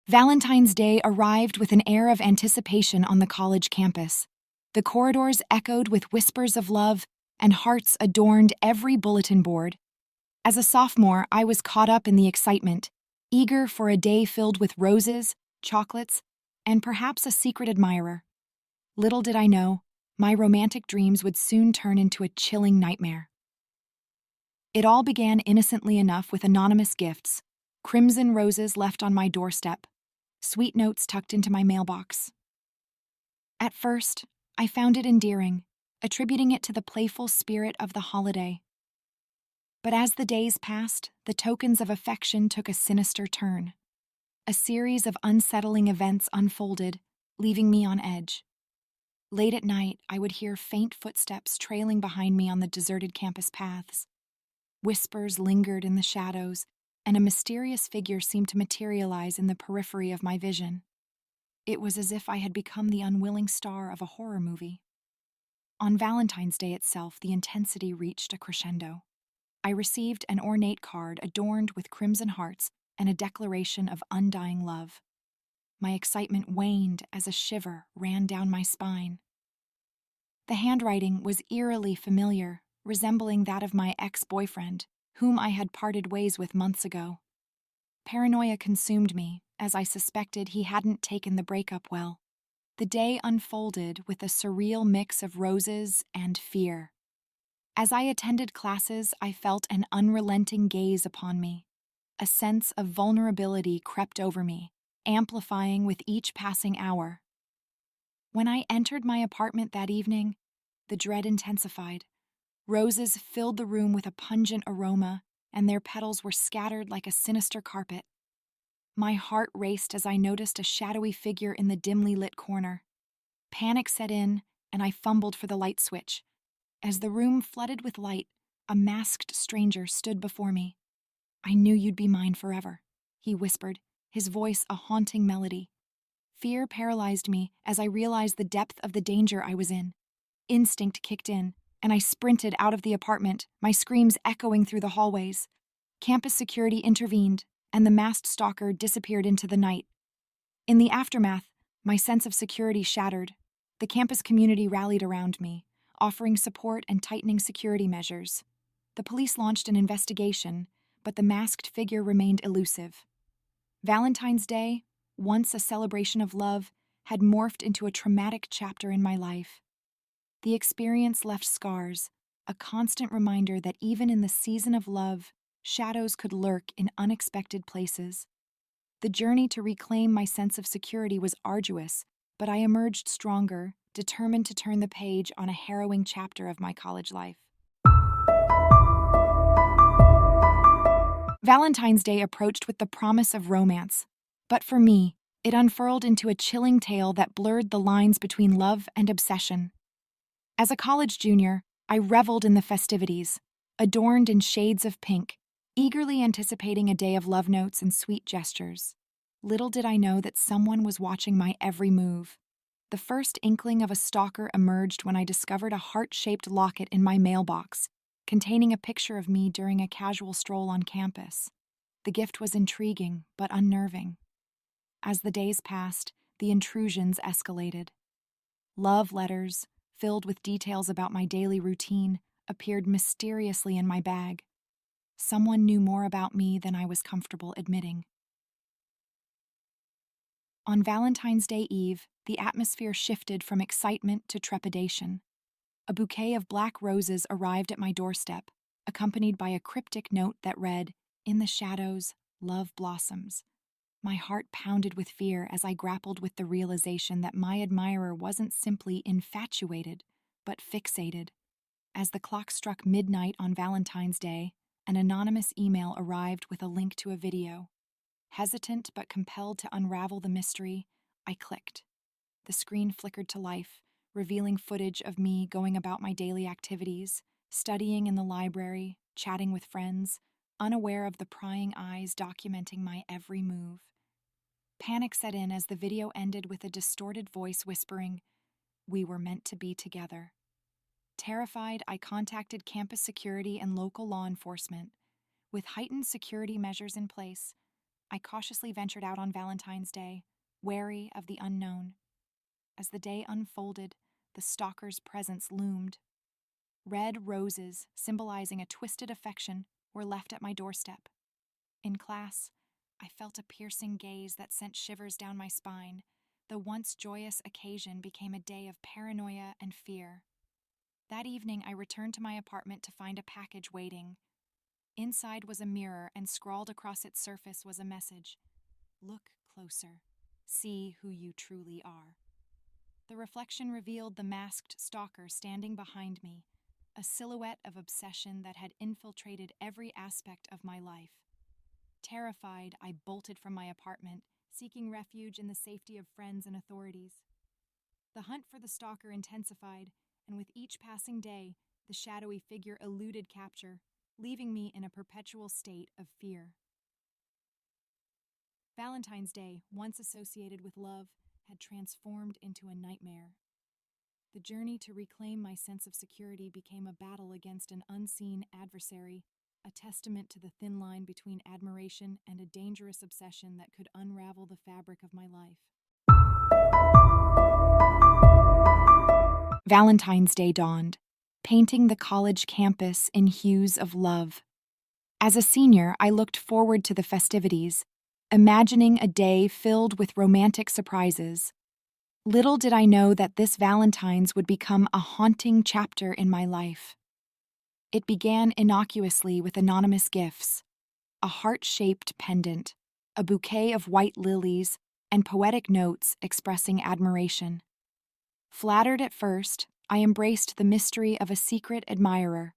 Valentine's Day arrived with an air of anticipation on the college campus. The corridors echoed with whispers of love, and hearts adorned every bulletin board. As a sophomore, I was caught up in the excitement, eager for a day filled with roses, chocolates, and perhaps a secret admirer. Little did I know, my romantic dreams would soon turn into a chilling nightmare. It all began innocently enough with anonymous gifts, crimson roses left on my doorstep, sweet notes tucked into my mailbox. At first, I found it endearing, attributing it to the playful spirit of the holiday. But as the days passed, the tokens of affection took a sinister turn. A series of unsettling events unfolded, leaving me on edge. Late at night, I would hear faint footsteps trailing behind me on the deserted campus paths. Whispers lingered in the shadows, and a mysterious figure seemed to materialize in the periphery of my vision. It was as if I had become the unwilling star of a horror movie. On Valentine's Day itself, the intensity reached a crescendo. I received an ornate card adorned with crimson hearts and a declaration of undying love. My excitement waned as a shiver ran down my spine. The handwriting was eerily familiar, resembling that of my ex-boyfriend, whom I had parted ways with months ago. Paranoia consumed me, as I suspected he hadn't taken the breakup well. The day unfolded with a surreal mix of roses and fear. As I attended classes, I felt an unrelenting gaze upon me. A sense of vulnerability crept over me, amplifying with each passing hour. When I entered my apartment that evening, the dread intensified. Roses filled the room with a pungent aroma, and their petals were scattered like a sinister carpet. My heart raced as I noticed a shadowy figure in the dimly lit corner. Panic set in, and I fumbled for the light switch. As the room flooded with light, a masked stranger stood before me. "I knew you'd be mine forever," he whispered, his voice a haunting melody. Fear paralyzed me as I realized the depth of the danger I was in. Instinct kicked in, and I sprinted out of the apartment, my screams echoing through the hallways. Campus security intervened, and the masked stalker disappeared into the night. In the aftermath, my sense of security shattered. The campus community rallied around me, offering support and tightening security measures. The police launched an investigation, but the masked figure remained elusive. Valentine's Day, once a celebration of love, had morphed into a traumatic chapter in my life. The experience left scars, a constant reminder that even in the season of love, shadows could lurk in unexpected places. The journey to reclaim my sense of security was arduous, but I emerged stronger, determined to turn the page on a harrowing chapter of my college life. Valentine's Day approached with the promise of romance, but for me, it unfurled into a chilling tale that blurred the lines between love and obsession. As a college junior, I reveled in the festivities, adorned in shades of pink, eagerly anticipating a day of love notes and sweet gestures. Little did I know that someone was watching my every move. The first inkling of a stalker emerged when I discovered a heart-shaped locket in my mailbox, containing a picture of me during a casual stroll on campus. The gift was intriguing, but unnerving. As the days passed, the intrusions escalated. Love letters, filled with details about my daily routine, appeared mysteriously in my bag. Someone knew more about me than I was comfortable admitting. On Valentine's Day Eve, the atmosphere shifted from excitement to trepidation. A bouquet of black roses arrived at my doorstep, accompanied by a cryptic note that read, "In the shadows, love blossoms." My heart pounded with fear as I grappled with the realization that my admirer wasn't simply infatuated, but fixated. As the clock struck midnight on Valentine's Day, an anonymous email arrived with a link to a video. Hesitant but compelled to unravel the mystery, I clicked. The screen flickered to life, revealing footage of me going about my daily activities, studying in the library, chatting with friends, unaware of the prying eyes documenting my every move. Panic set in as the video ended with a distorted voice whispering, "We were meant to be together." Terrified, I contacted campus security and local law enforcement. With heightened security measures in place, I cautiously ventured out on Valentine's Day, wary of the unknown. As the day unfolded, the stalker's presence loomed. Red roses, symbolizing a twisted affection, were left at my doorstep. In class, I felt a piercing gaze that sent shivers down my spine. The once joyous occasion became a day of paranoia and fear. That evening, I returned to my apartment to find a package waiting. Inside was a mirror, and scrawled across its surface was a message: "Look closer. See who you truly are." The reflection revealed the masked stalker standing behind me, a silhouette of obsession that had infiltrated every aspect of my life. Terrified, I bolted from my apartment, seeking refuge in the safety of friends and authorities. The hunt for the stalker intensified, and with each passing day, the shadowy figure eluded capture, leaving me in a perpetual state of fear. Valentine's Day, once associated with love, had transformed into a nightmare. The journey to reclaim my sense of security became a battle against an unseen adversary, a testament to the thin line between admiration and a dangerous obsession that could unravel the fabric of my life. Valentine's Day dawned, painting the college campus in hues of love. As a senior, I looked forward to the festivities, imagining a day filled with romantic surprises. Little did I know that this Valentine's would become a haunting chapter in my life. It began innocuously with anonymous gifts: a heart-shaped pendant, a bouquet of white lilies, and poetic notes expressing admiration. Flattered at first, I embraced the mystery of a secret admirer.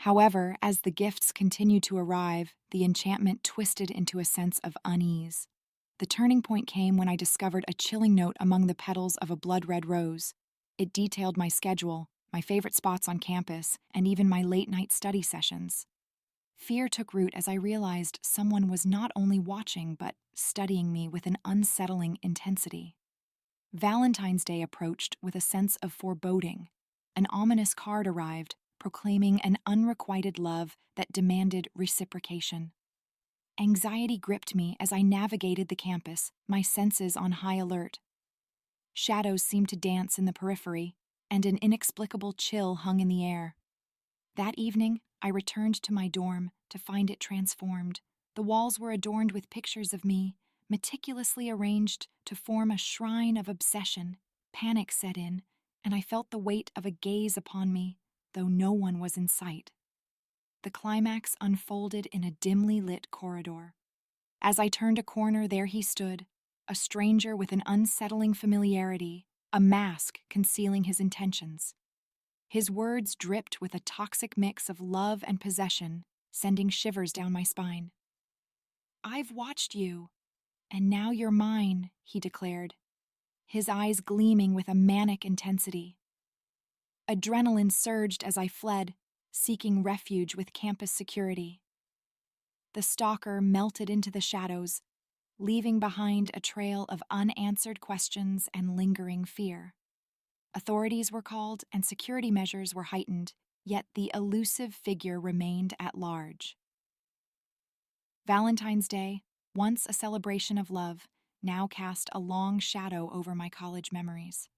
However, as the gifts continued to arrive, the enchantment twisted into a sense of unease. The turning point came when I discovered a chilling note among the petals of a blood-red rose. It detailed my schedule, my favorite spots on campus, and even my late-night study sessions. Fear took root as I realized someone was not only watching but studying me with an unsettling intensity. Valentine's Day approached with a sense of foreboding. An ominous card arrived, proclaiming an unrequited love that demanded reciprocation. Anxiety gripped me as I navigated the campus, my senses on high alert. Shadows seemed to dance in the periphery, and an inexplicable chill hung in the air. That evening, I returned to my dorm to find it transformed. The walls were adorned with pictures of me, meticulously arranged to form a shrine of obsession. Panic set in, and I felt the weight of a gaze upon me, though no one was in sight. The climax unfolded in a dimly lit corridor. As I turned a corner, there he stood, a stranger with an unsettling familiarity, a mask concealing his intentions. His words dripped with a toxic mix of love and possession, sending shivers down my spine. "I've watched you, and now you're mine," he declared, his eyes gleaming with a manic intensity. Adrenaline surged as I fled, seeking refuge with campus security. The stalker melted into the shadows, leaving behind a trail of unanswered questions and lingering fear. Authorities were called and security measures were heightened, yet the elusive figure remained at large. Valentine's Day, once a celebration of love, now cast a long shadow over my college memories.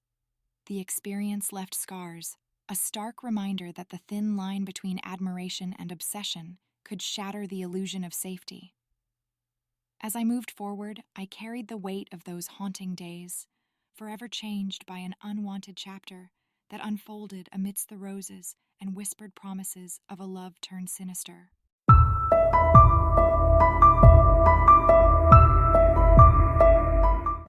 The experience left scars, a stark reminder that the thin line between admiration and obsession could shatter the illusion of safety. As I moved forward, I carried the weight of those haunting days, forever changed by an unwanted chapter that unfolded amidst the roses and whispered promises of a love turned sinister.